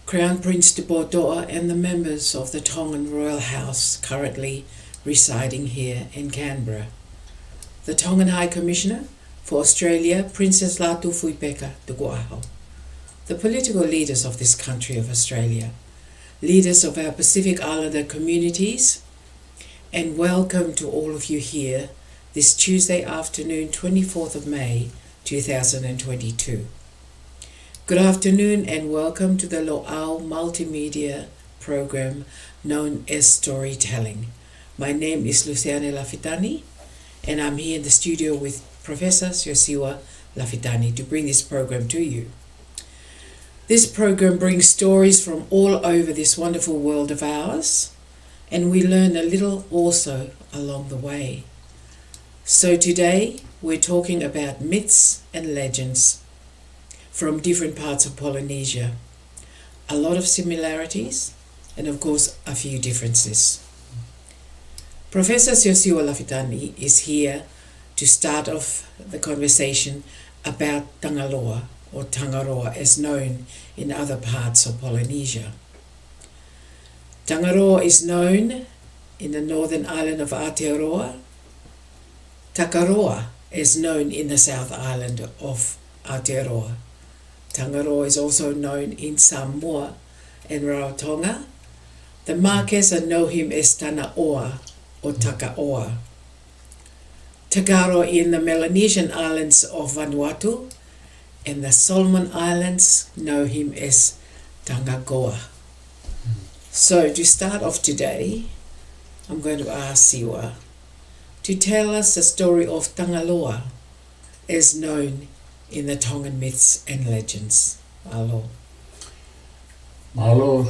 Crown Prince Tupotoa and the members of the Tongan Royal House currently residing here in Canberra. The Tongan High Commissioner for Australia, Princess Latu Fuipeka Tukuaho. The political leaders of this country of Australia, leaders of our Pacific Islander communities, and welcome to all of you here this Tuesday afternoon, 24th of May, 2022. Good afternoon and welcome to the Lo'au multimedia program known as Storytelling. My name is Luciane Lafitani and I'm here in the studio with Professor Siosiwa Lafitani to bring this program to you. This program brings stories from all over this wonderful world of ours, and we learn a little also along the way. So today we're talking about myths and legends from different parts of Polynesia. A lot of similarities and of course a few differences. Professor Siosiwa Lafitani is here to start off the conversation about Tangaloa or Tangaroa as known in other parts of Polynesia. Tangaroa is known in the northern island of Aotearoa. Takaroa is known in the south island of Aotearoa. Tangaroa is also known in Samoa and Rarotonga. The Marquesa know him as Tanaoa or Takaoa. Tagaro in the Melanesian islands of Vanuatu, and the Solomon Islands know him as Tangagoa. So to start off today, I'm going to ask Siwa to tell us the story of Tangaloa as known in the Tongan myths and legends. Malo. Malo,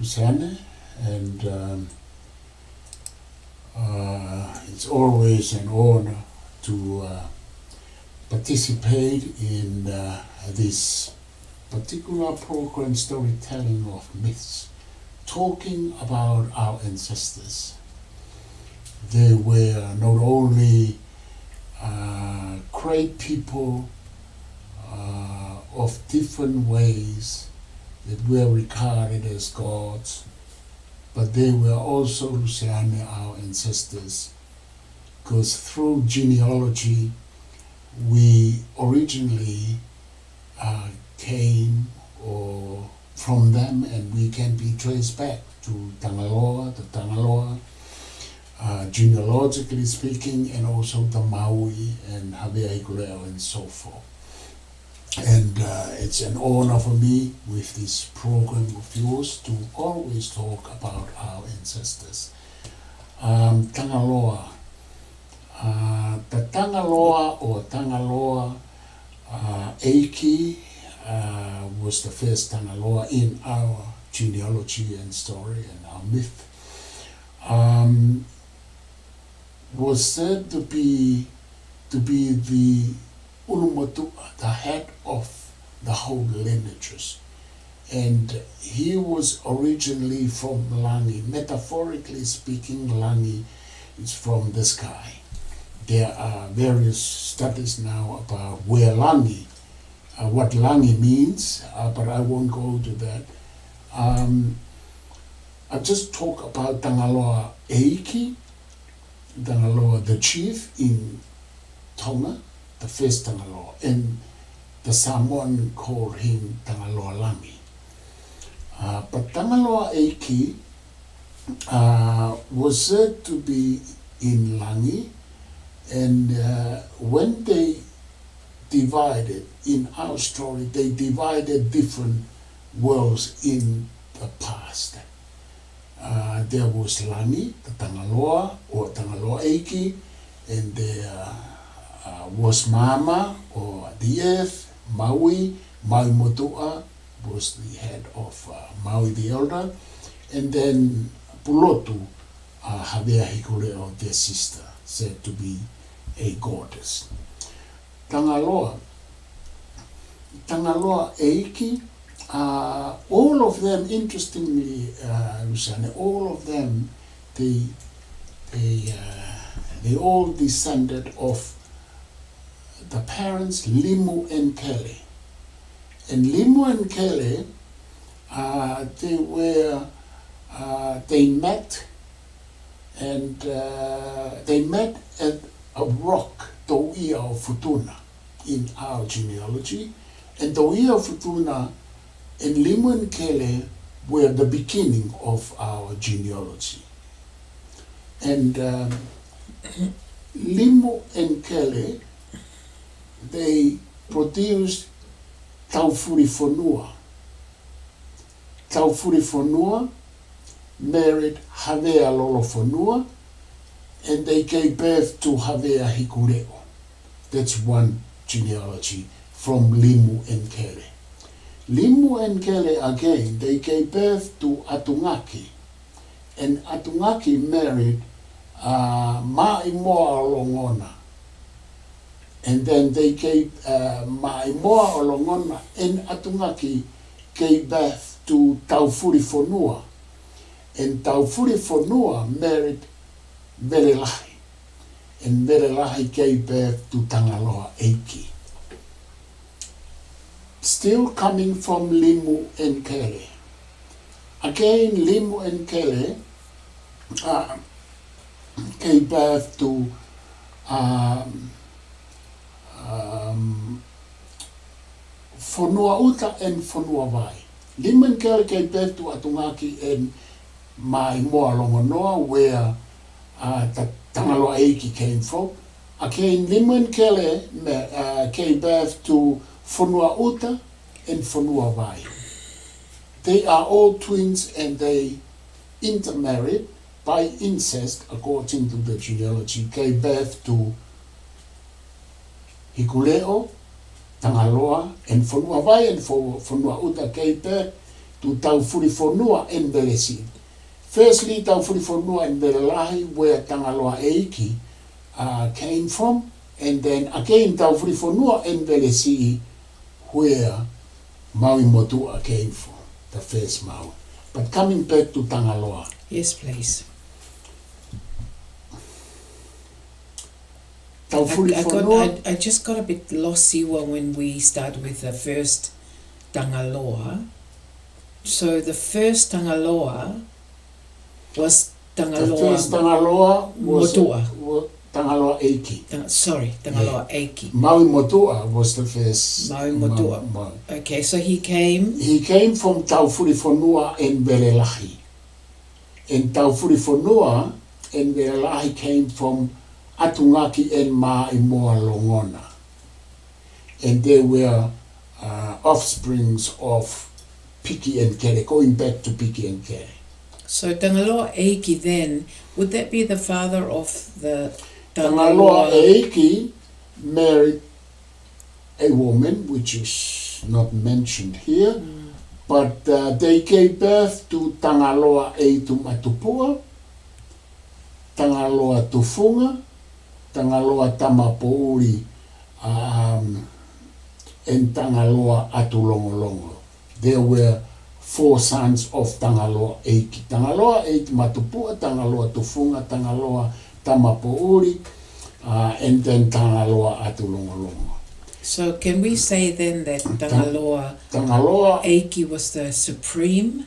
Luciane, and it's always an honor to participate in this particular program, Storytelling of Myths, talking about our ancestors. They were not only great people of different ways that were regarded as gods, but they were also, Luciane, our ancestors, because through genealogy we originally came or from them, and we can be traced back to Tangaloa, the Tangaloa, genealogically speaking, and also the Maui and Hawaii and so forth. And it's an honor for me with this program of yours to always talk about our ancestors. Tangaloa. The Tangaloa or Tangaloa Eiki was the first Tangaloa in our genealogy and story and our myth. Was said to be the Ulumatu, the head of the whole lineages. And he was originally from Langi. Metaphorically speaking, Langi is from the sky. There are various studies now about where Langi, what Langi means, but I won't go to that. I'll just talk about Tangaloa Eiki, Tangaloa the chief in Tonga, the first Tangaloa, and the Samoan called him Tangaloa Langi. But Tangaloa Eiki was said to be in Langi, and when they divided, in our story, they divided different worlds in the past. There was Langi, the Tangaloa, or Tangaloa Eiki, and there was Mama, or the earth, Maui. Maui Motua was the head of Maui the elder, and then Pulotu, Hawaii or their sister, said to be a goddess. Tangaloa Eiki, all of them, interestingly, Luciane, all of them, they all descended of the parents Limu and Kele. And Limu and Kele They met, and they met at a rock, Toia o Futuna, in our genealogy. And Toia o Futuna and Limu and Kele were the beginning of our genealogy. And Limu and Kele, they produced Taufuri Fonua. Taufuri Fonua married Havea Lolo Fonua, and they gave birth to Havea Hikureo. That's one genealogy from Limu and Kele. Limu and Kele again, they gave birth to Atungaki, and Atungaki married Maimoa Olongona. And then they gave Maimoa Olongona and Atungaki gave birth to Taufuri Fonua. And Taufuri Fonua married Verelahi. And Verelahi gave birth to Tangaloa Eiki. Still coming from Limu and Kele. Again, Limu and Kele gave birth to Fonua Uta and Fonua Vai. Limu and Kele gave birth to Atungaki and Maimoa Longonoa, where the Tangaloa Eiki came from. Again, Limu and Kele gave birth to Fonua Uta and Fonua Vai. They are all twins, and they intermarried by incest, according to the genealogy, gave birth to Hikuleo, Tangaloa, and Fonua Vai, and Fonua Uta gave birth to Taufuri Fonua and Velesi. Firstly, Taufuri Fonua and Velelahi, where Tangaloa Eiki came from, and then again Taufuri Fonua and Velesi, where Maui Motua came from, the first Maui. But coming back to Tangaloa. Yes, please. I just got a bit lost here when we start with the first Tangaloa. So the first Tangaloa was Tangaloa. The first Tangaloa was Motua. Tangaloa Eiki. Tangaloa Eiki. Maui Motua was the first. Maui Motua. Okay, so he came. He came from Taufuri Fonua and Verelahi. And Taufuri Fonua and Verelahi came from Atungaki and Maimoa Longona. And they were offsprings of Piki and Kere, going back to Piki and Kere. So Tangaloa Eiki then, would that be the father of the Tangaloa Eiki married a woman, which is not mentioned here, but they gave birth to Tangaloa Eitu Matupua, Tangaloa Tufunga, Tangaloa Tamapouri, and Tangaloa Atulongolongo. There were 4 sons of Tangaloa Eiki. Tangaloa Eitu Matupua, Tangaloa Tufunga, Tangaloa Tamapouri, and then Tangaloa Atulongolongo. So can we say then that Tangaloa Eiki was the supreme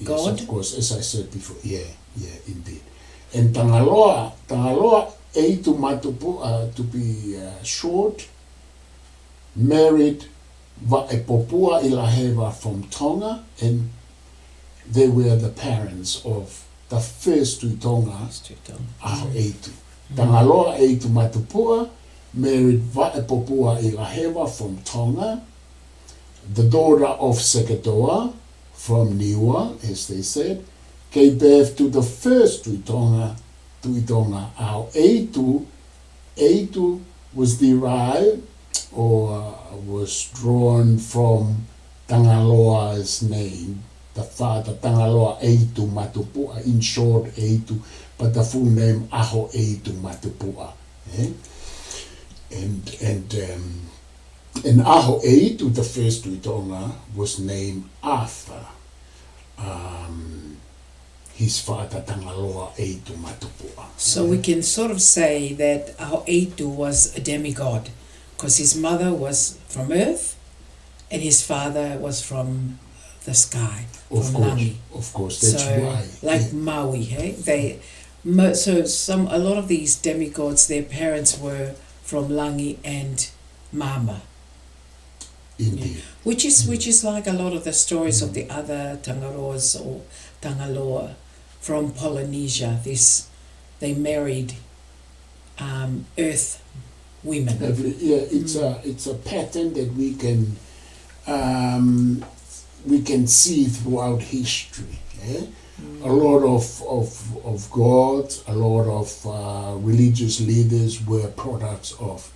God? Of course, as I said before, indeed. And Tangaloa Eitu Matupua, to be short, married Va'epopua Ilaheva from Tonga, and they were the parents of the first two Tonga, Aho Eitu. Tangaloa Eitu Matupua married Va'epopua Ilaheva from Tonga, the daughter of Seketoa from Niua, as they said, gave birth to the first Tuitonga, Aho Eitu. Eitu was derived or was drawn from Tangaloa's name, the father, Tangaloa Eitu Matupua, in short Eitu, but the full name Aho Eitu Matupua. And Aho Eitu, the first Tuitonga, was named after his father Tangaloa Eitu Matupua. So we can sort of say that Aho Eitu was a demigod, because his mother was from earth and his father was from the sky, Of from course, Langi. of course, that's So, why. like yeah. Maui, hey? A lot of these demigods, their parents were from Langi and Mama. Indeed. Which is like a lot of the stories of the other Tangaroas or Tangaloa from Polynesia. They married earth women. It's a pattern that we can see throughout history. Eh? A lot of gods, a lot of religious leaders were products of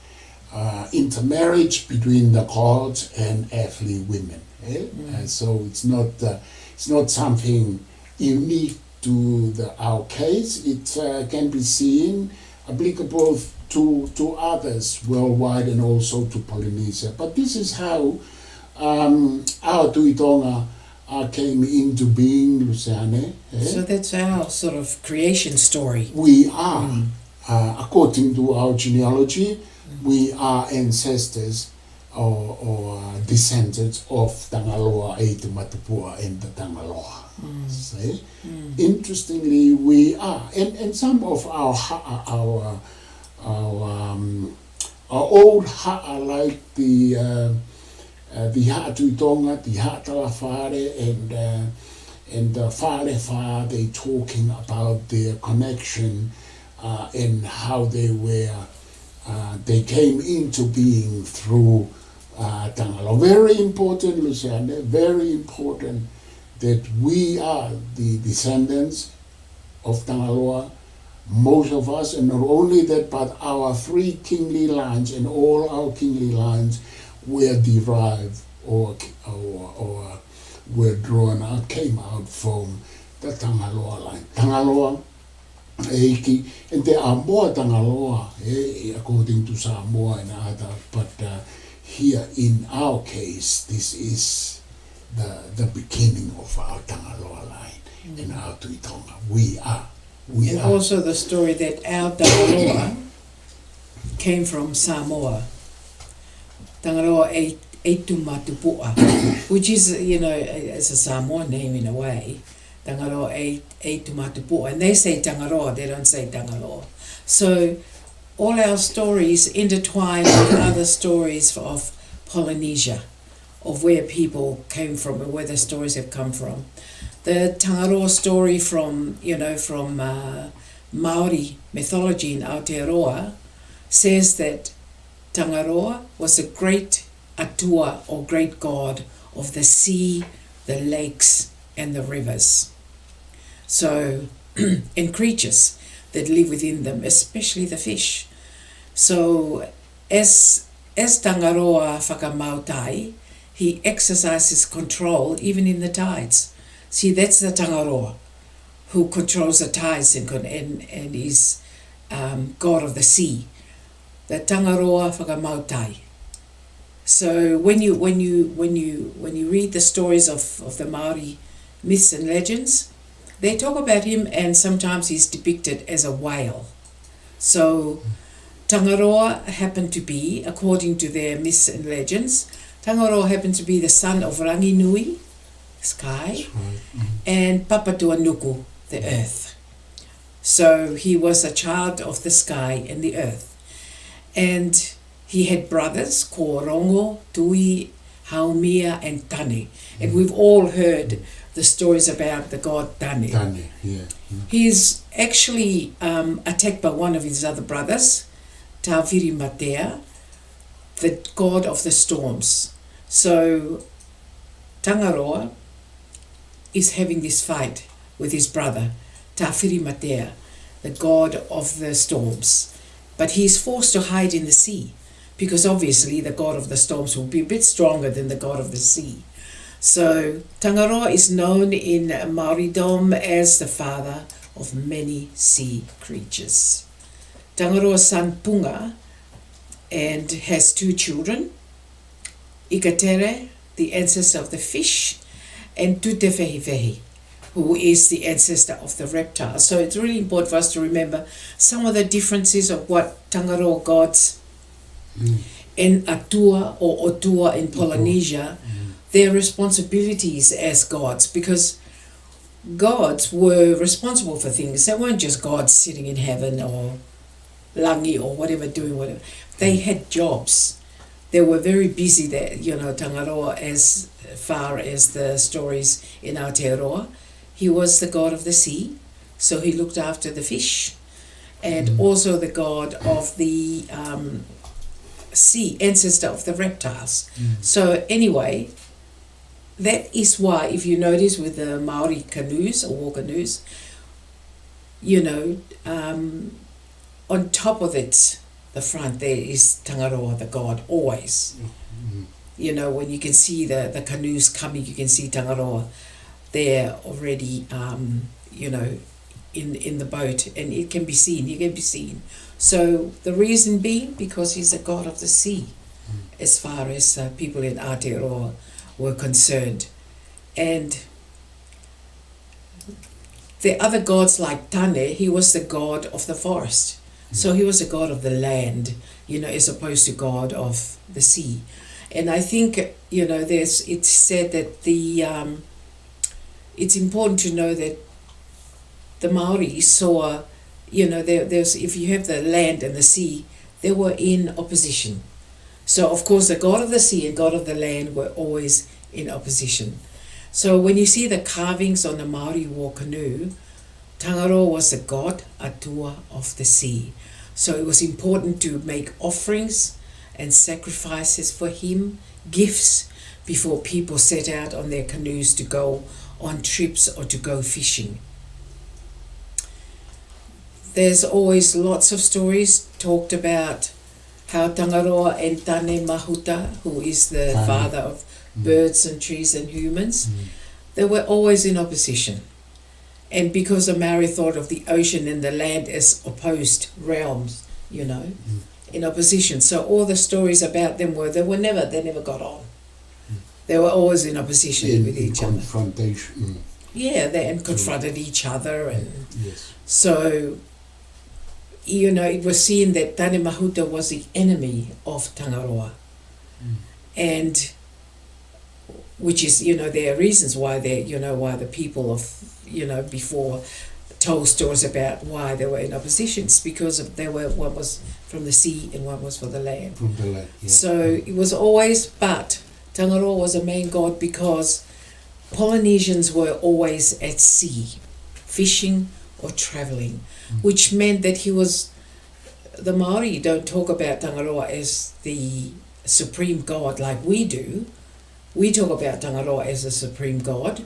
intermarriage between the gods and earthly women. Eh? And so it's not something unique to our case. It can be seen applicable to others worldwide and also to Polynesia. But this is how our Tui Tonga came into being, Luciane. Eh? So that's our sort of creation story. We are, according to our genealogy, we are ancestors or descendants of Tangaloa, Eitu Matupua, and the Tangaloa. See? Interestingly, we are, and some of our old ha'a, like the ha'a Tui Tonga, the ha'a Talawhare, and the Whare, they talking about their connection and how they came into being through Tangaloa. Very important, Luciana, very important that we are the descendants of Tangaloa, most of us, and not only that, but our three kingly lines and all our kingly lines were derived or were drawn out, came out from the Tangaloa line. Tangaloa, Eiki, and there are more Tangaloa, according to Samoa and other, but here in our case, this is the beginning of our Tangaloa line and our Tui Tonga. We are. And also the story that our Tangaloa came from Samoa. Tangaloa Eitu Matupua, which is, it's a Samoan name in a way. Tangaloa Eitu Matupua. And they say Tangaroa, they don't say Tangaloa. So all our stories intertwine with other stories of Polynesia, of where people came from and where the stories have come from. The Tangaroa story from Maori mythology in Aotearoa says that Tangaroa was a great atua or great god of the sea, the lakes and the rivers. So, and creatures that live within them, especially the fish. So as Tangaroa whakamautai, he exercises control even in the tides. See, that's the Tangaroa, who controls the tides and is god of the sea. The Tangaroa whakamautai. So when you read the stories of the Maori myths and legends, they talk about him, and sometimes he's depicted as a whale. So Tangaroa happened to be, according to their myths and legends, Tangaroa happened to be the son of Ranginui, sky, and Papatuanuku, the earth. So he was a child of the sky and the earth. And he had brothers called Rongo, Tui, Haumia, and Tane. And we've all heard the stories about the god Tane. Tane, yeah. He's actually attacked by one of his other brothers, Tawhiri Matea, the god of the storms. So Tangaroa is having this fight with his brother, Tawhiri Matea, the god of the storms. But he's forced to hide in the sea, because obviously the god of the storms will be a bit stronger than the god of the sea. So Tangaroa is known in Maoridom as the father of many sea creatures. Tangaroa's son Punga and has two children, Ikatere, the ancestor of the fish, and Tutewhewhi, who is the ancestor of the reptiles. So it's really important for us to remember some of the differences of what Tangaroa gods in Atua or Otua in Polynesia, their responsibilities as gods, because gods were responsible for things. They weren't just gods sitting in heaven or langi or whatever, doing whatever. They had jobs. They were very busy there, Tangaloa, as far as the stories in Aotearoa. He was the god of the sea, so he looked after the fish, and also the god of the sea, ancestor of the reptiles. So anyway, that is why, if you notice with the Maori canoes or war canoes, on top of it, the front there is Tangaroa, the god, always. When you can see the canoes coming, you can see Tangaroa there already, in the boat, and it can be seen, So the reason being, because he's a god of the sea, as far as people in Aotearoa were concerned. And the other gods like Tane, he was the god of the forest. So he was a god of the land, as opposed to god of the sea. And I think, it's said that it's important to know that the Maori saw, there's if you have the land and the sea, they were in opposition. So of course the god of the sea and god of the land were always in opposition. So when you see the carvings on the Maori war canoe, Tangaroa was the god atua of the sea. So it was important to make offerings and sacrifices for him, gifts, before people set out on their canoes to go on trips or to go fishing. There's always lots of stories talked about how Tangaroa and Tane Mahuta, who is the father of birds and trees and humans, they were always in opposition. And because the Maori thought of the ocean and the land as opposed realms, in opposition. So all the stories about them were, they never got on. They were always in opposition with each other. Confrontation. Yeah, and confronted each other. And yes. So, it was seen that Tane Mahuta was the enemy of Tangaroa. And which is, there are reasons why why the people of, before told stories about why they were in oppositions, because one was from the sea and one was for the land. From the land, yeah. So it was always, but Tangaroa was a main god because Polynesians were always at sea, fishing or travelling, which meant that the Maori don't talk about Tangaroa as the supreme god like we do. We talk about Tangaroa as the supreme god,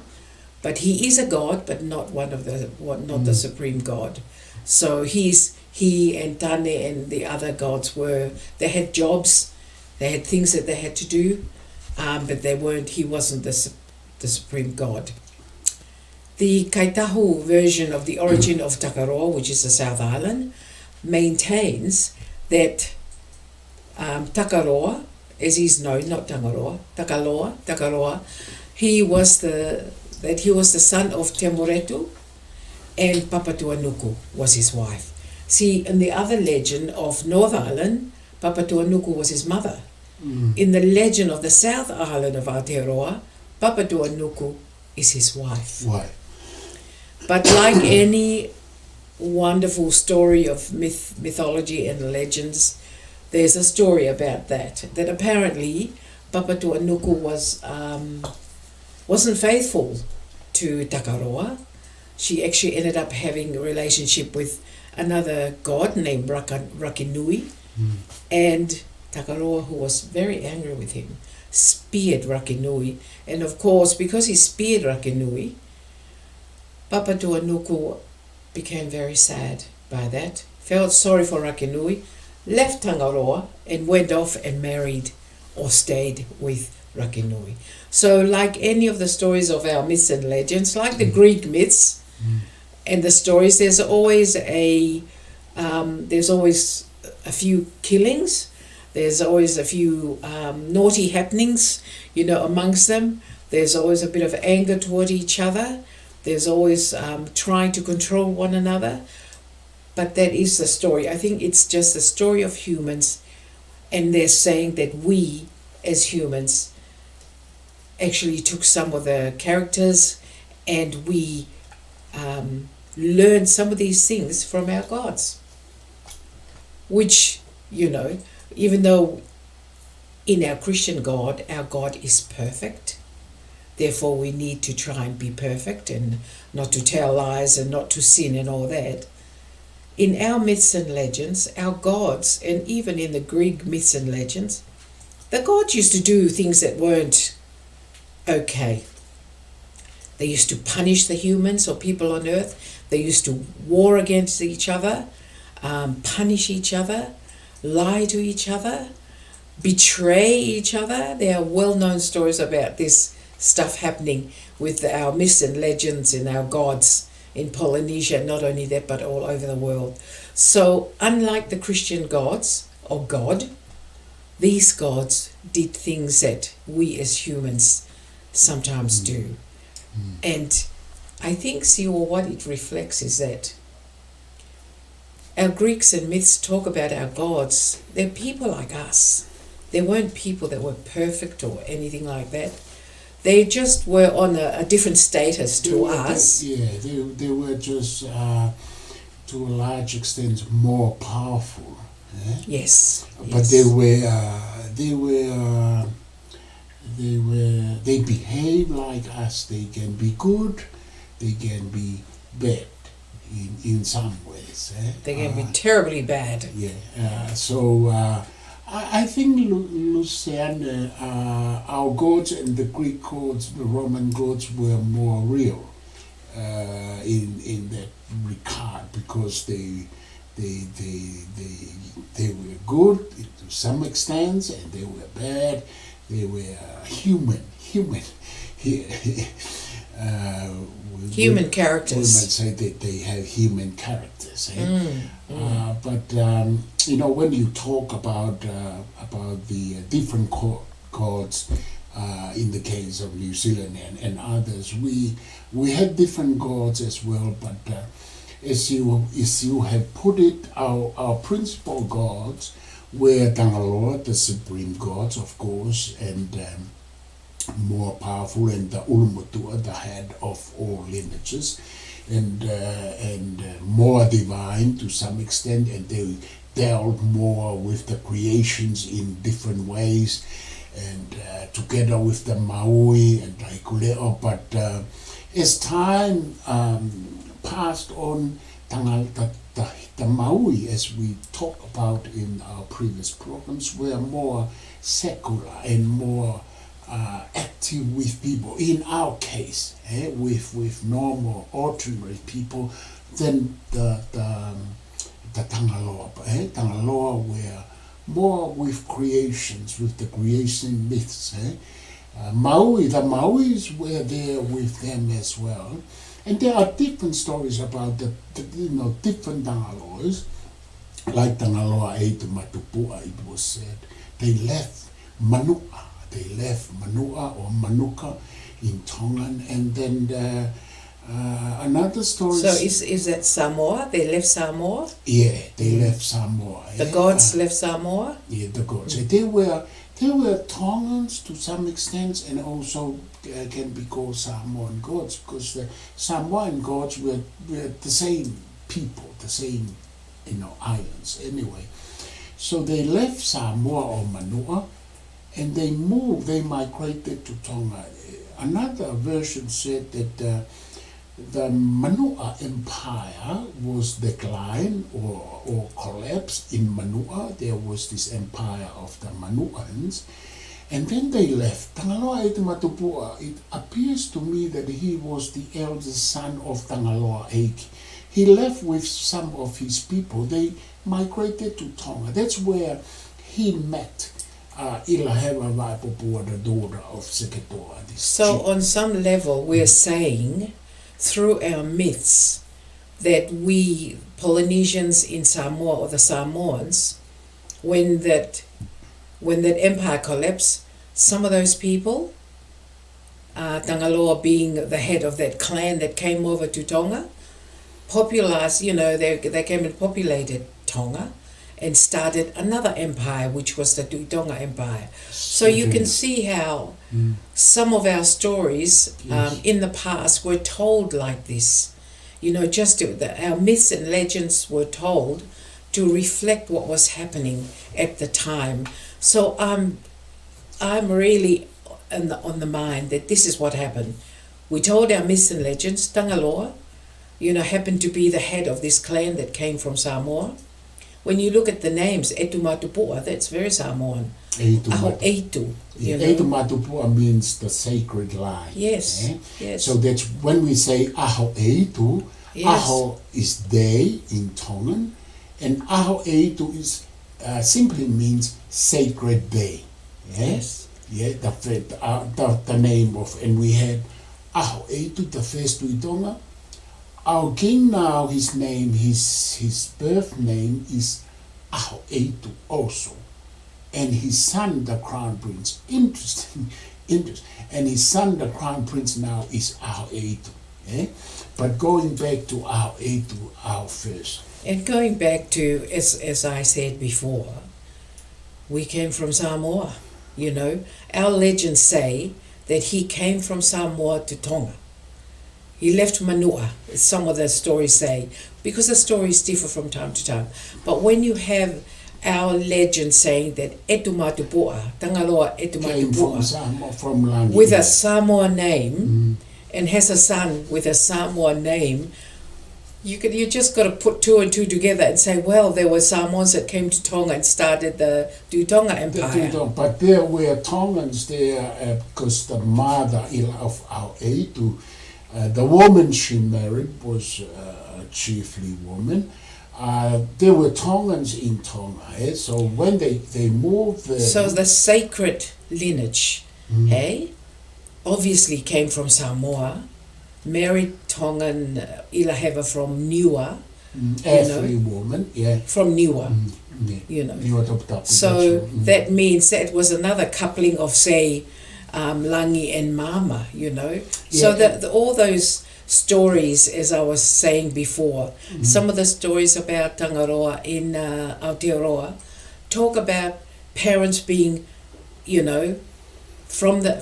but he is a god, but not not the supreme god. So he and Tane and the other gods they had jobs, they had things that they had to do, but he wasn't the supreme god. The Kaitahu version of the origin of Takaroa, which is the South Island, maintains that Takaroa, as he's known, not Tangaroa, Takaroa, he was the son of Te Moretu, and Papatuanuku was his wife. See, in the other legend of North Island, Papatuanuku was his mother. In the legend of the South Island of Aotearoa, Papatuanuku is his wife. Why? But like any wonderful story of mythology and legends, there's a story about that apparently Papatuanuku wasn't faithful to Takaroa. She actually ended up having a relationship with another god named Rakinui, and Takaroa, who was very angry with him, speared Rakinui. And of course, because he speared Rakinui, Papatuanuku became very sad by that, felt sorry for Rakinui, left Tangaroa and went off and married or stayed with Rakinui. So like any of the stories of our myths and legends, like the Greek myths and the stories, there's always a few killings, there's always a few naughty happenings, amongst them. There's always a bit of anger toward each other. There's always trying to control one another. But that is the story. I think it's just the story of humans, and they're saying that we, as humans, actually took some of the characters and we learned some of these things from our gods. Which, even though in our Christian God, our God is perfect, therefore we need to try and be perfect and not to tell lies and not to sin and all that. In our myths and legends, our gods, and even in the Greek myths and legends, the gods used to do things that weren't okay. They used to punish the humans or people on earth. They used to war against each other, punish each other, lie to each other, betray each other. There are well-known stories about this stuff happening with our myths and legends and our gods in Polynesia, not only that, but all over the world. So, unlike the Christian gods, or God, these gods did things that we as humans sometimes do. And I think, Siwa, what it reflects is that our Greeks and myths talk about our gods. They're people like us. They weren't people that were perfect or anything like that. They just were on a different status to us. They were just, to a large extent, more powerful. Yes. But they behave like us. They can be good, they can be bad in some ways. They can be terribly bad. I think, Luciana, our gods and the Greek gods, the Roman gods, were more real in that regard, because they were good to some extent, and they were bad. They were human. Human characters. We might say that they have human characters. But when you talk about the different gods, in the case of New Zealand and others, we had different gods as well. But as you have put it, our principal gods were Tangaloa, the supreme gods, of course, and more powerful, and the Ulumutua, the head of all lineages, and more divine to some extent, and they dealt more with the creations in different ways, and together with the Maui and Taikuleo. But as time passed on, the Maui, as we talked about in our previous programs, were more secular and more active with people. In our case, with normal, ordinary people, than the Tangaloa. Tangaloa were more with creations, with the creation myths. The Mauis were there with them as well. And there are different stories about the different Tangaloas. Like Tangaloa 8 Matupua, it was said, they left Manua. They left Manua or Manuka in Tongan, and then another story. So is that Samoa? They left Samoa? Yeah, they left Samoa. The gods left Samoa? Yeah, the gods. They were Tongans to some extent, and also can be called Samoan gods, because the Samoan gods were the same people, the same islands anyway. So they left Samoa or Manua, and they migrated to Tonga. Another version said that the Manua Empire was declined or collapsed in Manua. There was this empire of the Manuans, and then they left. Tangaloa Eit Matupua, it appears to me that he was the eldest son of Tangaloa Eiki. He left with some of his people. They migrated to Tonga. That's where he met Ilahewa Vaipopua, the daughter of Seketoa. So on some level, we're saying through our myths that we Polynesians in Samoa, or the Samoans, when that empire collapsed, some of those people, Tangaloa being the head of that clan that came over to Tonga, popularized, they came and populated Tonga, and started another empire, which was the Tonga Empire. So you can see how some of our stories in the past were told like this. You know, our myths and legends were told to reflect what was happening at the time. So I'm really on the mind that this is what happened. We told our myths and legends. Tangaloa, you know, happened to be the head of this clan that came from Samoa. When you look at the names, Etumatupua, that's very Samoan. Aho Eitu. Yeah, Etumatupua means the sacred line. Yes, yes. So that's when we say Aho Eitu, Yes. Aho is day in Tongan, and Aho Eitu is simply means sacred day. Yes. Yeah, the name of, and we had Aho Eitu, the first Tonga. Our king now, his name, his birth name is Aho Eitu also. And his son, the crown prince, interesting. And his son, the crown prince now is Aho Eitu. But going back to Aho Eitu, our first. And going back to, as I said before, we came from Samoa, you know. Our legends say that he came from Samoa to Tonga. He left Manua, some of the stories say, because the stories differ from time to time. But when you have our legend saying that Etumatupua, Tangaloa Etumatupua, from Langi, with a Samoa name, and has a son with a Samoa name, you just got to put two and two together and say, well, there were Samoans that came to Tonga and started the Tonga Empire. But there were Tongans there because the mother of our Eitu, the woman she married was chiefly woman. There were Tongans in Tonga, so when they moved there... So the sacred lineage, obviously came from Samoa, married Tongan Ilaheva from Niua. Every woman, from Niua, you know. So that means that was another coupling of, say, Langi and Mama, you know. So all those stories, as I was saying before, some of the stories about Tangaroa in Aotearoa talk about parents being, you know, from the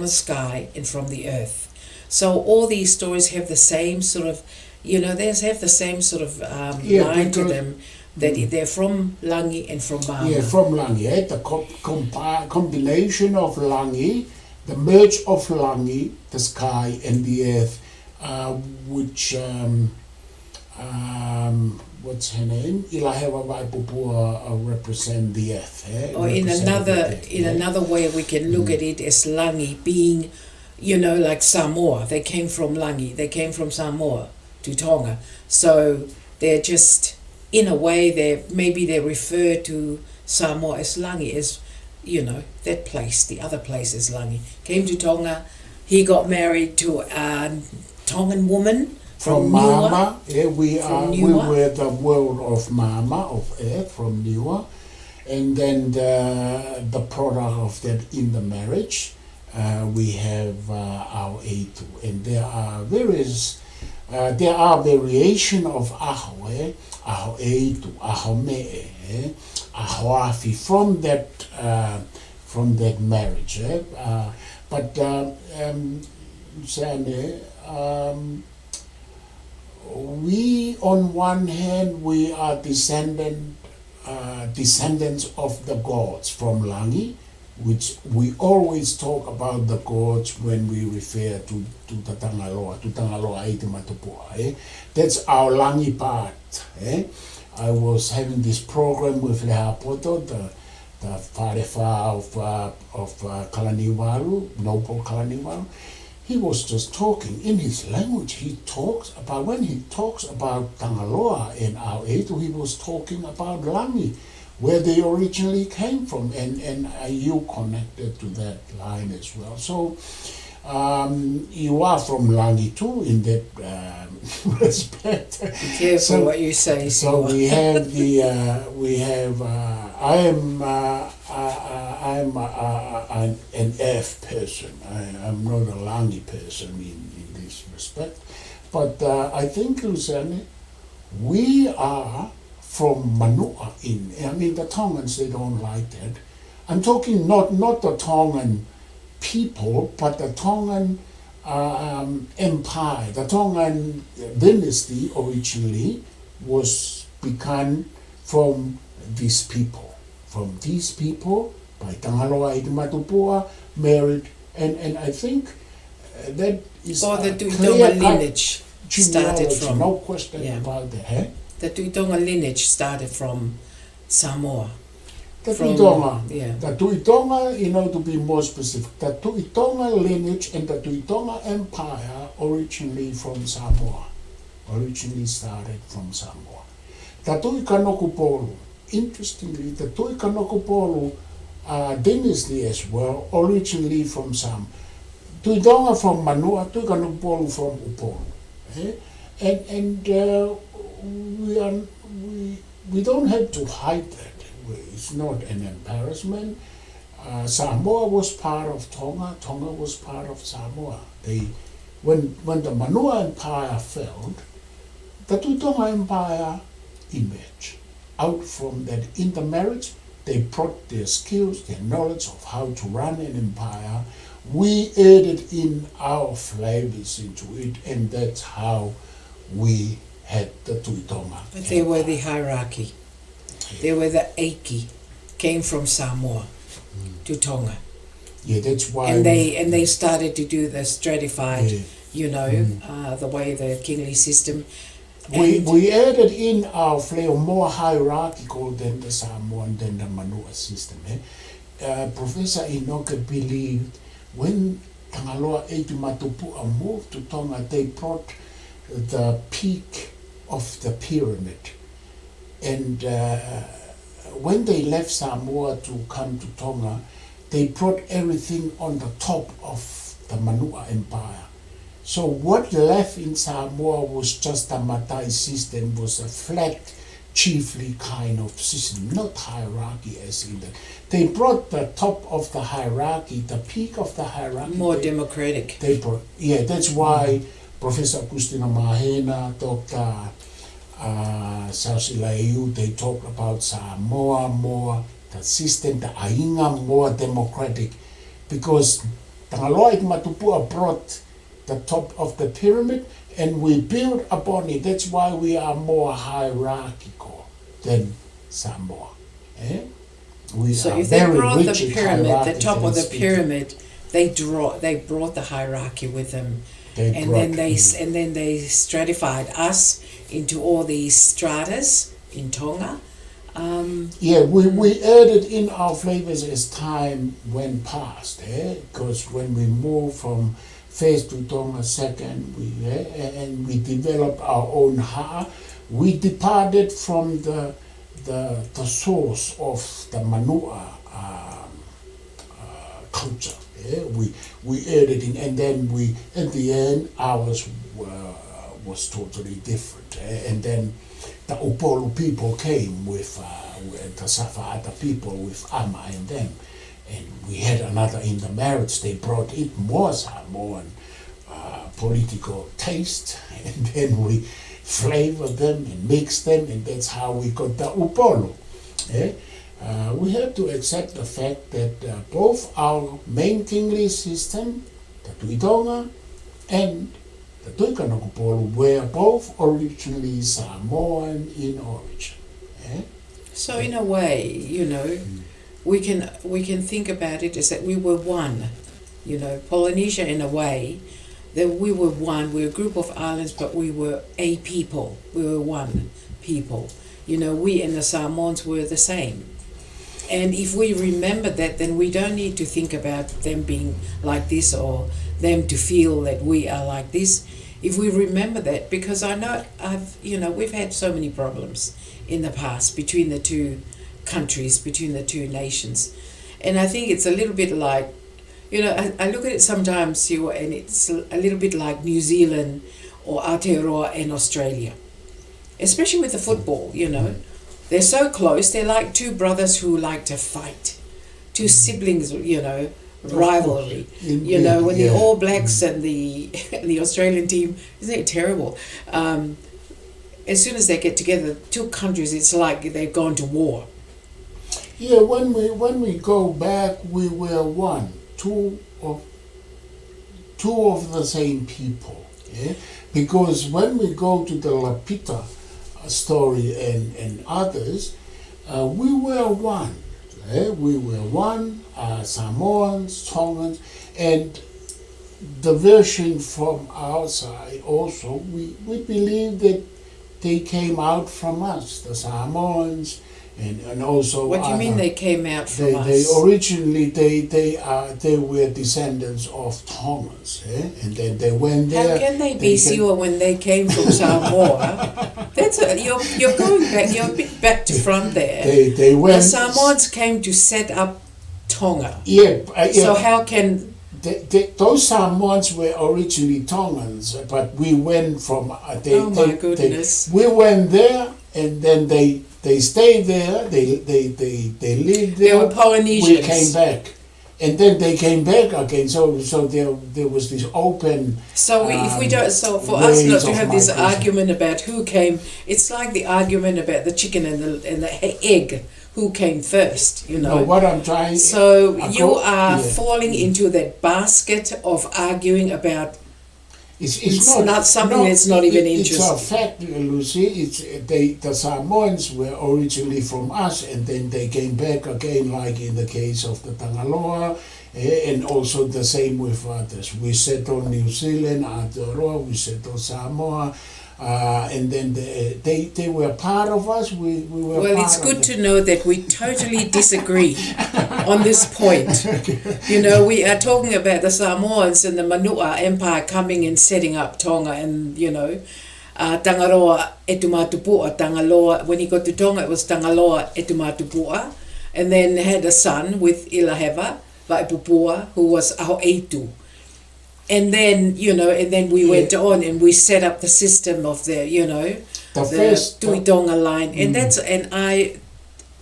sky and from the earth. So all these stories have the same sort of, you know, they have the same sort of line to them, that they're from Langi and from Mama. Yeah, from Langi, the combination of Langi, the merge of Langi, the sky and the earth, which, what's her name? Ilahewa Waipupua represent the earth. Or in another way we can look at it as Langi being, you know, like Samoa. They came from Langi, they came from Samoa to Tonga. So they're just, in a way, they refer to Samoa as Langi, as, you know, that place, the other place is Langi. Came to Tonga, he got married to a Tongan woman from Mama. Niua. We were the world of Mama, of earth, from Niua. And then the product of that in the marriage, we have our Eitu. And there are variation of Aho, Aho Eitu, Aho Me'e, Aho Afi, from that marriage. But we, on one hand, we are descendants of the gods from Langi, which we always talk about the gods when we refer to the Tangaloa Etumatupua. That's our Langi part. I was having this program with Lehapoto, the Wharewa of Kalaniwaru, Noble Kalaniwaru. He was just talking in his language. He talks about, when he talks about Tangaloa and our Eitu, he was talking about Langi, where they originally came from, and you connected to that line as well. So you are from Langi too, in that respect. Be careful what you say. So we have I am an F person. I'm not a Langi person in this respect, but I think, Luciane, we are from Manua in. I mean, the Tongans, they don't like that. I'm talking not the Tongan people, but the Tongan empire. The Tongan dynasty originally was begun from these people. From these people, by Tangaloa i Matupua, married, and I think that is the Tuitonga lineage started from. No question about that. Eh? The Tuitonga lineage started from Samoa. The Tuitonga, to be more specific, the Tuitonga lineage and the Tuitonga empire originally from Samoa. Originally started from Samoa. The Tuikanokupolu, interestingly, the Tuikanokupolu dynasty as well, originally from Samoa. Tuitonga from Manua, Tuikanokupolu from Upolu. Eh? And we don't have to hide that. It's not an embarrassment. Samoa was part of Tonga. Tonga was part of Samoa. When the Manua Empire fell, the Tuitonga Empire emerged. Out from that intermarriage, they brought their skills, their knowledge of how to run an empire. We added in our flavors into it, and that's how we had the Tuitonga. But they were the hierarchy. They were the Eiki, came from Samoa to Tonga. Yeah, that's why. And they started to do the stratified, the way the kingly system. We added in our flavor more hierarchical than the Samoan, than the Manua system. Professor Inoka believed when Tangaloa i Matupua moved to Tonga, they brought the peak of the pyramid. And when they left Samoa to come to Tonga, they brought everything on the top of the Manua Empire. So what left in Samoa was just a Matai system, was a flat, chiefly kind of system, not hierarchy as in that. They brought the top of the hierarchy, the peak of the hierarchy. More democratic. They brought, that's why Professor Agustina Mahena, Dr. Sausilaiu, they talk about Samoa more, the system, the Ainga more democratic, because Tangaloa i Matupua brought the top of the pyramid and we build upon it. That's why we are more hierarchical than Samoa. So if they brought the pyramid, the top of the pyramid, they brought the hierarchy with them. And then they stratified us into all these stratas in Tonga. We added in our flavors as time went past. Because when we moved from first to Tonga, second, and we developed our own ha, we departed from the source of the Manua culture. We added in, and then at the end, ours was totally different. And then the Upolu people came with the Safa'ata people with Ama and them. And we had another intermarriage. They brought in more Samoan political taste, and then we flavored them and mixed them, and that's how we got the Upolu. We have to accept the fact that both our main kingly system, the Tuitonga and the Tuikanokupolu, were both originally Samoan in origin. So in a way, we can think about it as that we were one. Polynesia in a way, that we were one. We were a group of islands, but we were a people. We were one people. We and the Samoans were the same. And if we remember that, then we don't need to think about them being like this or them to feel that we are like this. If we remember that, because I know we've had so many problems in the past between the two countries, between the two nations. And I think it's a little bit like, I look at it sometimes, and it's a little bit like New Zealand or Aotearoa and Australia. Especially with the football, They're so close, they're like two brothers who like to fight. Two siblings, rivalry. When the All Blacks and the Australian team, isn't it terrible? as soon as they get together, two countries, it's like they've gone to war. Yeah, when we go back, we were one, two of the same people. Yeah? Because when we go to the Lapita story and others, we were one. We were one, Samoans, Tongans, and the version from our side also, we believe that they came out from us, the Samoans, and also What do you mean they came out from us? They originally they were descendants of Tongans, and then they went there. How can they be sure when they came from Samoa? You're going back. You're a bit back to front there. They went. The Samoans came to set up Tonga. Yeah. So how can those Samoans were originally Tongans, but we went from. Oh my goodness! We went there, and then they stayed there. They lived there. They were Polynesians. We came back, and then they came back again. So there was this open. So if we don't, so for us not to have this argument about who came, it's like the argument about the chicken and the egg. Who came first? No, what I'm trying. So you are falling into that basket of arguing about. It's not something that's not even interesting. It's a fact, Lucy. The Samoans were originally from us, and then they came back again, like in the case of the Tangaloa, and also the same with others. We settled New Zealand, Aotearoa, we settled Samoa, and then they were part of us. We were. Well, it's good to know that we totally disagree on this point. You know, we are talking about the Samoans and the Manua Empire coming and setting up Tonga, and Tangaroa Etumatupua, Tangaloa. When he got to Tonga, it was Tangaloa Etumatupua, and then had a son with Ilaheva, Vaipupua, who was Ahoetu. And then, we went on and we set up the system of the Tuitonga line. And I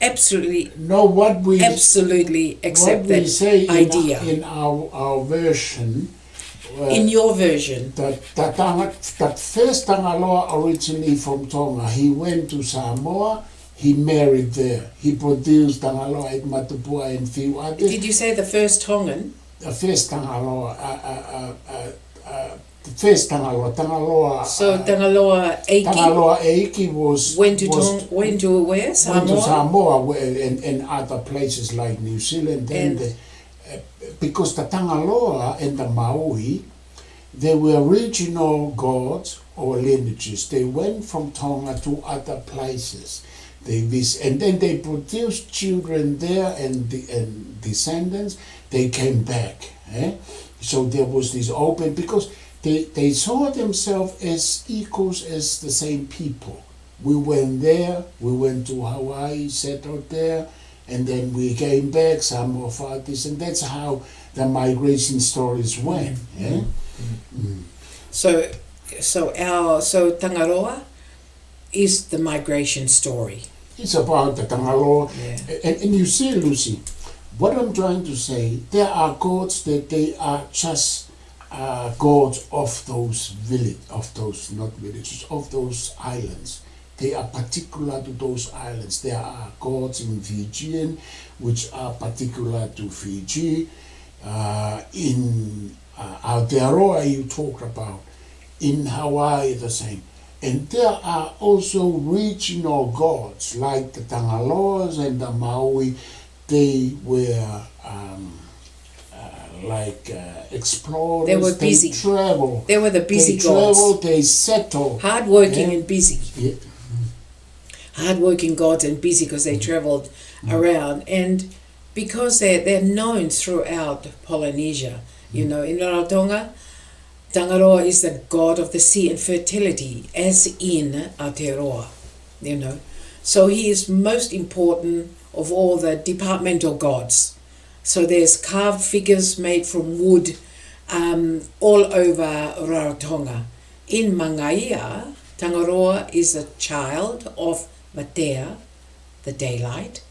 absolutely absolutely accept that idea. In our version, in your version, that first Tangaloa originally from Tonga, he went to Samoa. He married there. He produced Tangaloa at Matupua and few others. Did you say the first Tongan? The first Tangaloa, Tangaloa. So Tangaloa Eiki. Tangaloa Eiki went to where? Samoa. Went to Samoa and other places like New Zealand. Because the Tangaloa and the Maui, they were regional gods or lineages. They went from Tonga to other places. And then they produced children there and descendants. They came back. So there was this open, because they saw themselves as equals, as the same people. We went there, we went to Hawaii, settled there, and then we came back, some of us, and that's how the migration stories went. So Tangaroa is the migration story. It's about the Tangaloa. Yeah. And you see, Lucy, what I'm trying to say, there are gods that they are just gods of those of those islands. They are particular to those islands. There are gods in Fijian, which are particular to Fiji. In Aotearoa, you talked about. In Hawaii, the same. And there are also regional gods, like the Tangaloas and the Maui. They were explorers. They were busy. They travel. They were the busy gods. They travel, they settle. Hardworking and busy. Yeah. Hardworking gods and busy because they traveled around. And because they're known throughout Polynesia. In Rarotonga, Tangaroa is the god of the sea and fertility, as in Aotearoa, So he is most important of all the departmental gods. So there's carved figures made from wood all over Rarotonga. In Mangaia, Tangaroa is a child of Matea, the daylight,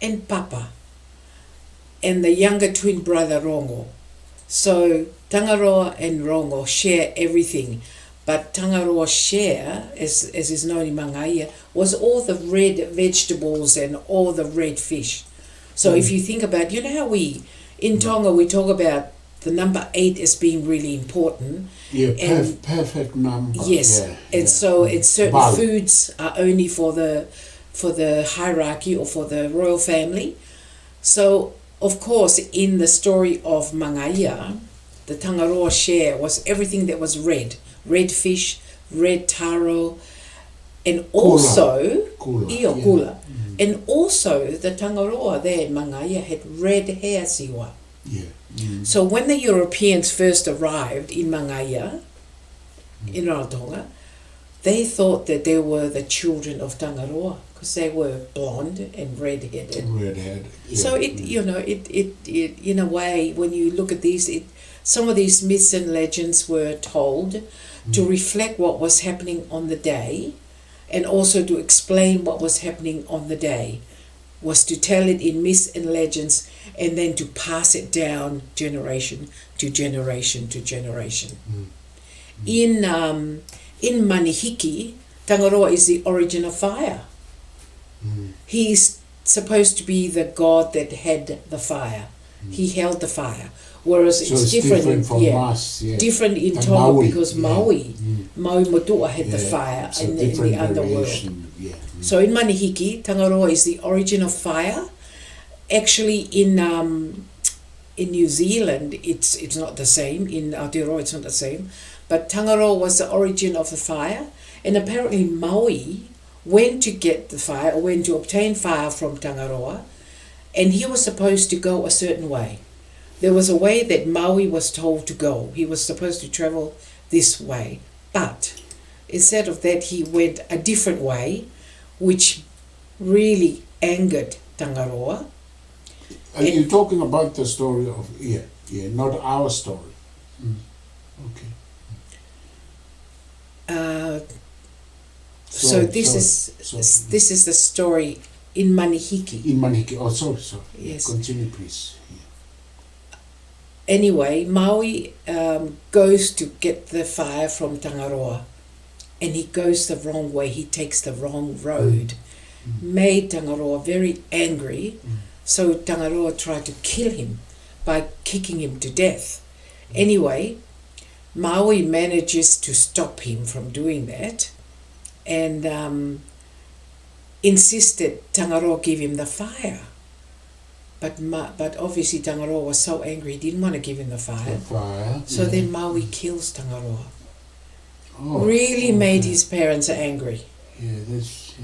and Papa, and the younger twin brother Rongo. So Tangaroa and Rongo share everything. But Tangaroa's share, as is known in Mangaia, was all the red vegetables and all the red fish. So if you think about, you know how in Tonga we talk about the number 8 as being really important. Yeah, and perfect number. yes, Yeah, and yeah. so it's certain Wow. foods are only for the hierarchy or for the royal family. So of course in the story of Mangaia, the Tangaroa share was everything that was red fish, red taro, and also Kula. Iyo kula. And also the Tangaroa there in Mangaia had red hair siwa. Yeah. So when the Europeans first arrived in Mangaia, in Rarotonga, they thought that they were the children of Tangaroa because they were blonde and red-headed. Redhead. Yeah. So it in a way, when you look at these, some of these myths and legends were told to reflect what was happening on the day, and also to explain what was happening on the day, was to tell it in myths and legends, and then to pass it down generation to generation to generation. In Manihiki, Tangaroa is the origin of fire. He's supposed to be the god that had the fire. He held the fire. Whereas So it's different from us. Yeah. different in And Tonga Maui, because yeah. Maui Motua had the Yeah, fire it's a in different the underworld. variation, yeah. So in Manihiki, Tangaroa is the origin of fire. Actually, in New Zealand, it's not the same. In Aotearoa, it's not the same. But Tangaroa was the origin of the fire, and apparently Maui went to get the fire, or went to obtain fire from Tangaroa, and he was supposed to go a certain way. There was a way that Maui was told to go. He was supposed to travel this way, but instead of that, he went a different way, which really angered Tangaroa. Are you talking about the story of, not our story? Okay. So this is the story in Manihiki. In Manihiki. Oh, sorry. Yes. Continue, please. Yeah. Anyway, Maui goes to get the fire from Tangaroa, and he goes the wrong way. He takes the wrong road. Made Tangaroa very angry, so Tangaroa tried to kill him by kicking him to death. Anyway, Maui manages to stop him from doing that, and insisted Tangaroa give him the fire. But obviously Tangaroa was so angry he didn't want to give him the fire. So then Maui kills Tangaroa. Really made his parents angry. Yeah, that's...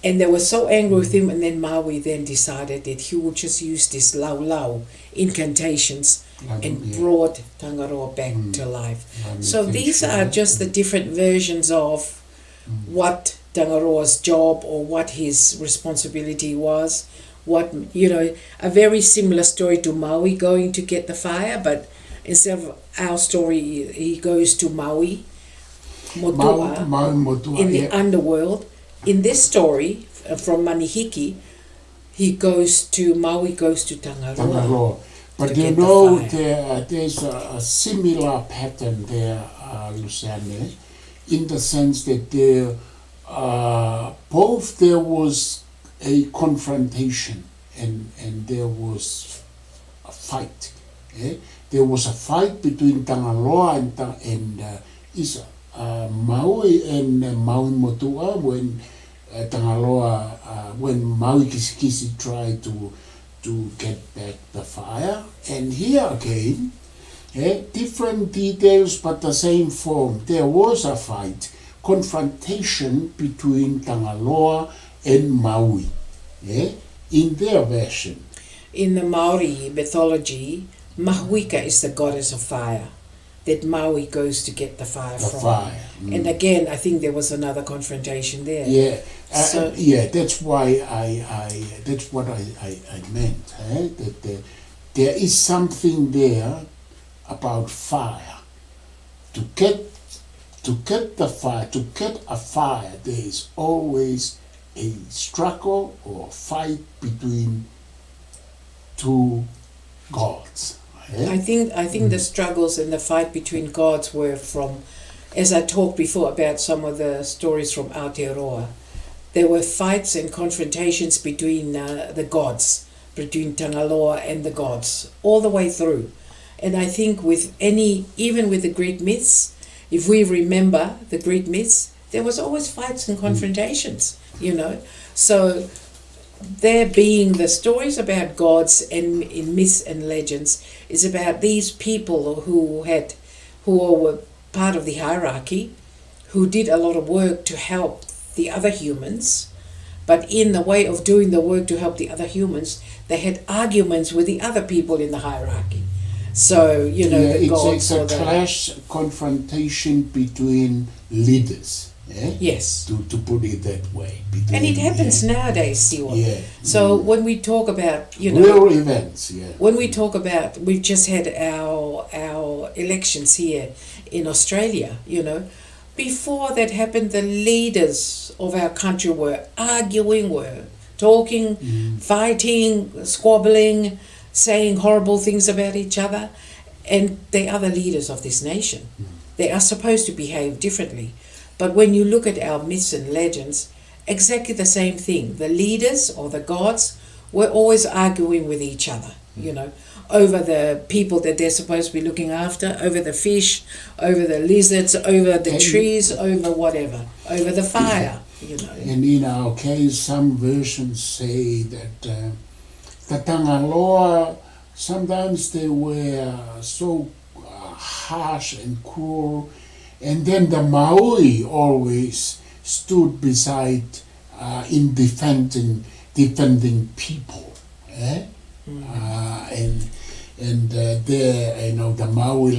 And they were so angry with him, and then Maui then decided that he would just use this lau incantations and brought Tangaroa back to life. So these are just the different versions of what Tangaroa's job or what his responsibility was. A very similar story to Maui going to get the fire, but instead of our story, he goes to Maui Motua in the underworld. In this story from Manihiki, Maui goes to Tangaroa. But to you get know, the fire. there's a similar pattern there, Luciane, in the sense that both there was a confrontation and there was a fight. There was a fight between Tangaloa and Maui and Maui Motua when Tangaloa, when Maui Kisikisi tried to get back the fire. And here again, different details but the same form. There was a fight, confrontation between Tangaloa and Maui, in their version. In the Maori mythology, Mahuika is the goddess of fire that Maui goes to get the fire from. And again, I think there was another confrontation there. Yeah, So- that's why that's what I meant. That there is something there about fire. To get the fire, to get a fire, there is always a struggle or fight between two gods. I think the struggles and the fight between gods were from as I talked before about some of the stories from Aotearoa, there were fights and confrontations between the gods, between Tangaloa and the gods, all the way through. And I think even with the Greek myths, if we remember the Greek myths, there was always fights and confrontations, So there being the stories about gods and in myths and legends is about these people who were part of the hierarchy, who did a lot of work to help the other humans, but in the way of doing the work to help the other humans, they had arguments with the other people in the hierarchy. So, the gods... It's a clash, confrontation between leaders. Yes. To put it that way. And it happens nowadays, Siwa. Yeah. So when we talk about, real events, yeah. When we talk about, we've just had our elections here in Australia, Before that happened, the leaders of our country were arguing, were talking, fighting, squabbling, saying horrible things about each other. And they are the leaders of this nation. They are supposed to behave differently. But when you look at our myths and legends, exactly the same thing. The leaders or the gods were always arguing with each other, over the people that they're supposed to be looking after, over the fish, over the lizards, over the trees, over whatever, over the fire, And in our case, some versions say that the Tangaloa, sometimes they were so harsh and cruel. And then the Maui always stood beside in defending people, and there, the Maui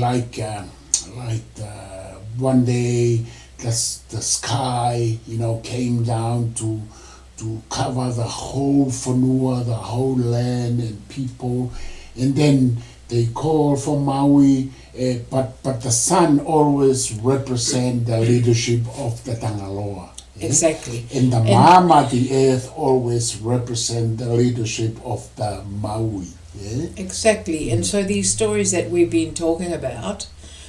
one day the sky, came down to cover the whole whanua, the whole land and people, and then they call for Maui. But the sun always represents the leadership of the Tangaloa. Exactly. And the Mama, the earth, always represents the leadership of the Maui. Yeah? Exactly. And so these stories that we've been talking about,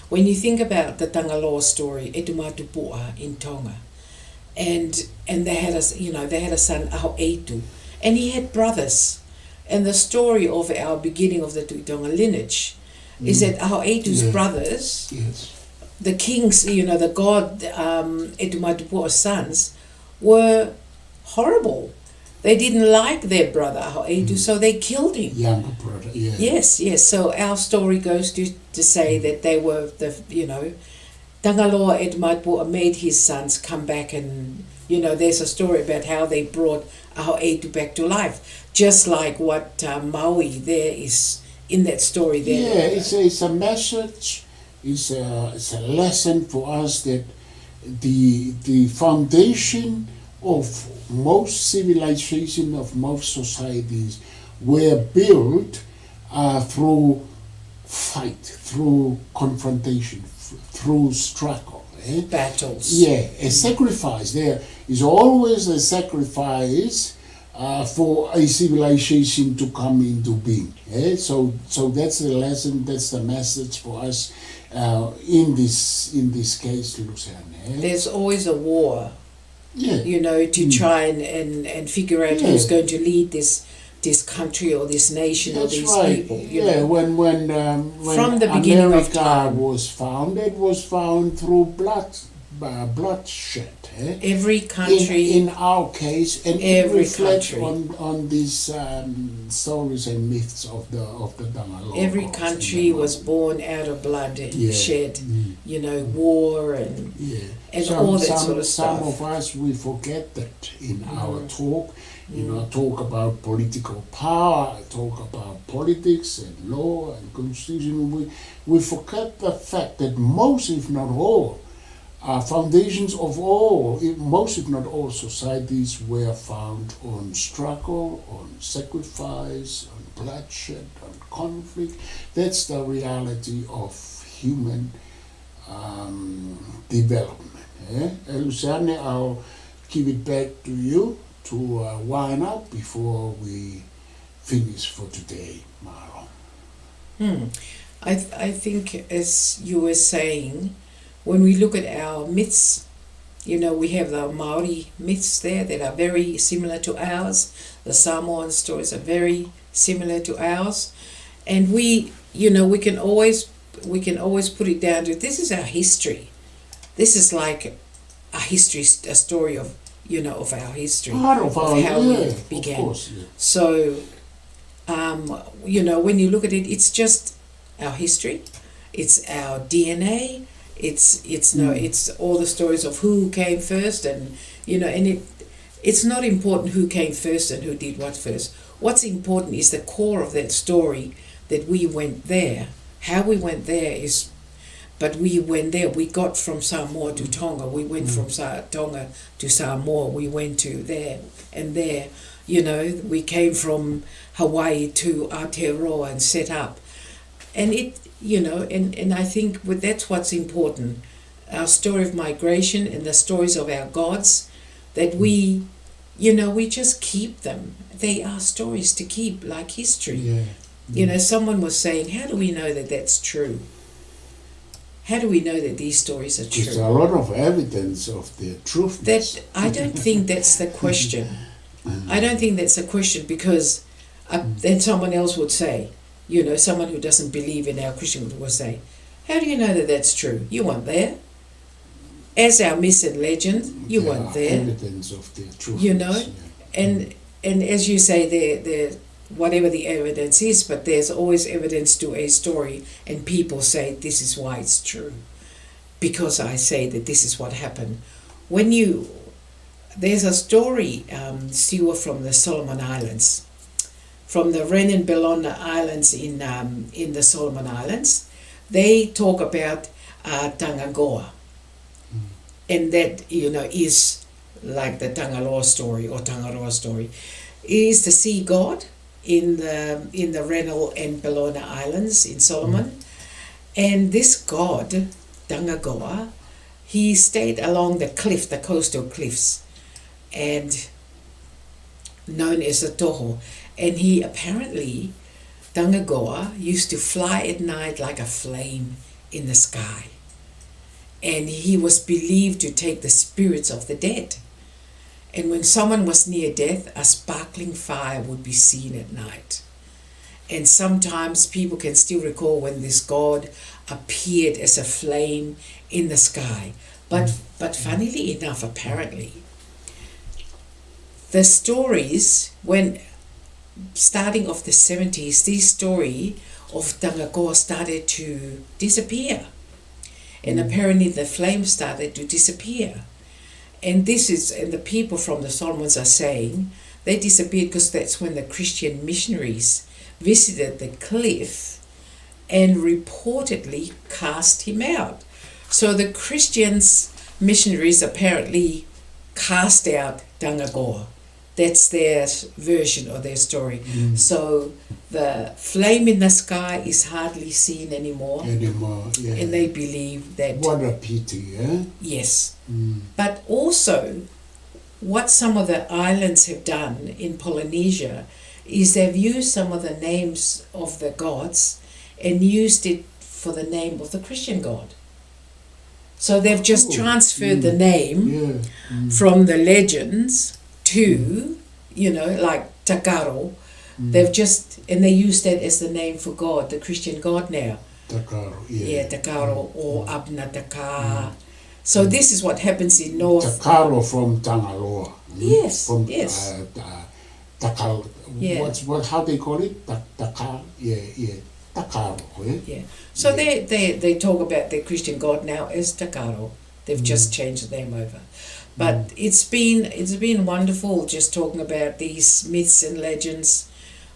when you think about the Tangaloa story, Etumatupua in Tonga, and they had a son, Aho and he had brothers. And the story of our beginning of the Tonga lineage is that Aho brothers, the kings, the god Etumatupua's sons, were horrible. They didn't like their brother Aho so they killed him. Younger brother, yeah. Yes. So our story goes to say that they were Tangaloa Etumatupu made his sons come back, and there's a story about how they brought Aho back to life, just like what Maui there is in that story there. Yeah, it's a message, it's a lesson for us that the foundation of most civilization, of most societies, were built through fight, through confrontation, through struggle. Battles. Yeah, a sacrifice. There is always a sacrifice for a civilization to come into being. So that's the lesson, that's the message for us in this case, Lucian. There's always a war, to try and figure out who's going to lead this country or this nation or these people. When from the beginning America of time was found, it was found through bloodshed. Every country, in our case, and every reflect country on these stories and myths of the Tangaloa. Every country was born out of blood and shed, war and all that sort of stuff. Some of us, we forget that in our talk. Talk about political power, talk about politics and law and constitution. We forget the fact that most, if not all, foundations of most, if not all, societies were found on struggle, on sacrifice, on bloodshed, on conflict. That's the reality of human development. Luciane, I'll give it back to you to wind up before we finish for today, Marlon. I think, as you were saying, when we look at our myths, you know, we have the Maori myths there that are very similar to ours. The Samoan stories are very similar to ours. And we, you know, we can always put it down to, this is our history. This is like a history, a story of, you know, of our history, Part of our, how yeah, we began. of course, yeah. So, you know, when you look at it, it's just our history. It's our DNA. It's no, it's all the stories of who came first, and you know, and it's not important who came first and who did what first. What's important is the core of that story, that we went there. How we went there is, but we went there. We got from Samoa to Tonga. We went from Tonga to Samoa. We went to there and there. You know, we came from Hawaii to Aotearoa and set up, and it. You know, and I think that's what's important. Our story of migration and the stories of our gods, that we, you know, we just keep them. They are stories to keep, like history. Yeah. You know, someone was saying, how do we know that that's true? How do we know that these stories are There's true? a lot of evidence of their truth. That I don't think that's the question. I don't think that's the question, because then someone else would say, you know, someone who doesn't believe in our Christian will say, how do you know that that's true? You weren't there. As our myths and legends, you weren't there. Evidence of their truth. You know, Yeah. and as you say, there whatever the evidence is, but there's always evidence to a story, and people say this is why it's true, because I say that this is what happened. There's a story, Siwa, from the Solomon Islands. From the Ren and Bellona Islands in the Solomon Islands, they talk about Tangaloa, and that, you know, is like the Tangaloa story or Tangaroa story. He is the sea god in the Ren and Bellona Islands in Solomon, and this god Tangaloa, he stayed along the cliff, the coastal cliffs, and known as the Toho. And he apparently, Tangaloa, used to fly at night like a flame in the sky. And he was believed to take the spirits of the dead. And when someone was near death, a sparkling fire would be seen at night. And sometimes people can still recall when this god appeared as a flame in the sky. But funnily enough, apparently, the stories, when starting of the 70s, this story of Tangaloa started to disappear. And apparently the flames started to disappear. And the people from the Solomons are saying they disappeared because that's when the Christian missionaries visited the cliff and reportedly cast him out. So the Christians missionaries apparently cast out Tangaloa. That's their version of their story. So the flame in the sky is hardly seen anymore. Yeah. And they believe that... What a pity, eh? Yes. But also, what some of the islands have done in Polynesia is they've used some of the names of the gods and used it for the name of the Christian god. So they've just transferred the name from the legends to, you know, like Takaro. They've just, and they use that as the name for God, the Christian God now. Takaro, Takaro or Abnataka. So this is what happens in North. Takaro from Tangaloa. Yes, from, yes. Takaro. Yeah. How they call it? Takaro. Takaro. Yeah. So they talk about their Christian God now as Takaro. They've just changed the name over. But it's been wonderful just talking about these myths and legends,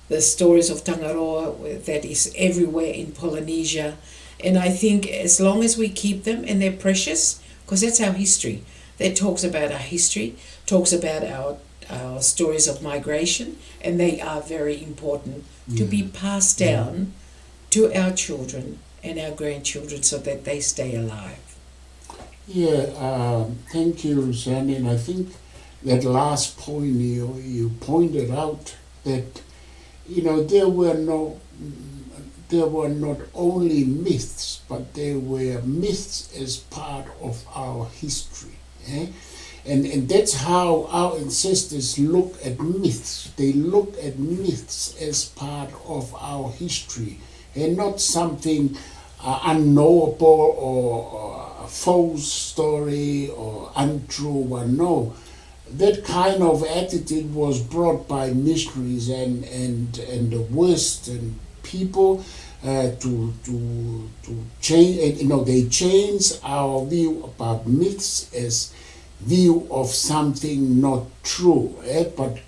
the stories of Tangaroa that is everywhere in Polynesia. And I think as long as we keep them, and they're precious, because that's our history. That talks about our history, talks about our stories of migration, and they are very important to be passed down to our children and our grandchildren so that they stay alive. Yeah, thank you, Sandy. And I think that last point you pointed out that, you know, there were no there were not only myths, but there were myths as part of our history. Eh? And that's how our ancestors look at myths. They look at myths as part of our history and not something unknowable or a false story or untrue one. No, that kind of attitude was brought by missionaries and the Western people to change. They changed our view about myths as view of something not true. But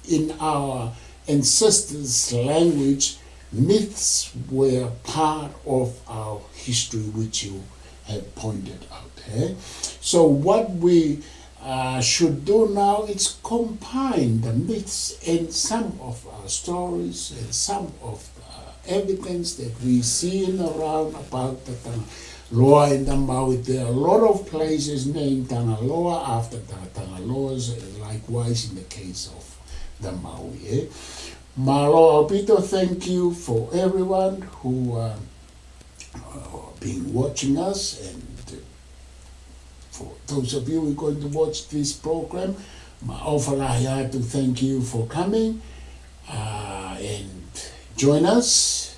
in our ancestors' language, myths were part of our history, which you have pointed out. So what we should do now is combine the myths and some of our stories and some of evidence that we see in around about the Tangaloa and the Maui. There are a lot of places named Tangaloa after the Tangaloas, likewise in the case of the Maui. Malo Alpito, thank you for everyone who been watching us, and for those of you who are going to watch this program, to thank you for coming and join us.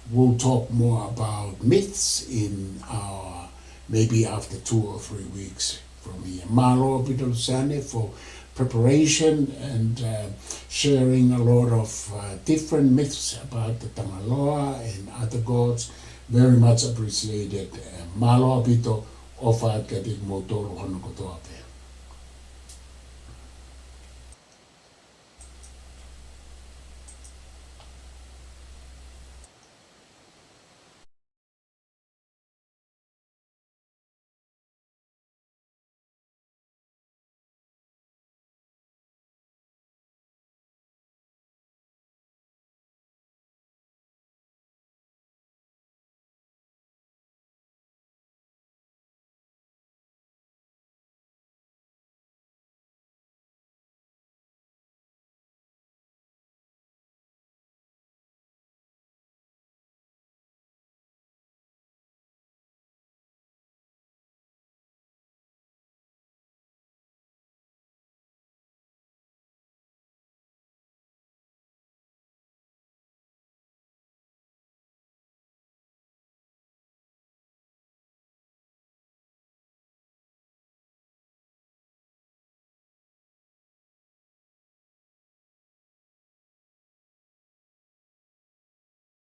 We'll talk more about myths in our, maybe after 2 or 3 weeks from here. Malo Alpito Sane for preparation and sharing a lot of different myths about the Tangaloa and other gods. Very much appreciated. Malo Alpito. Ofa katik motor hono kotoa pe.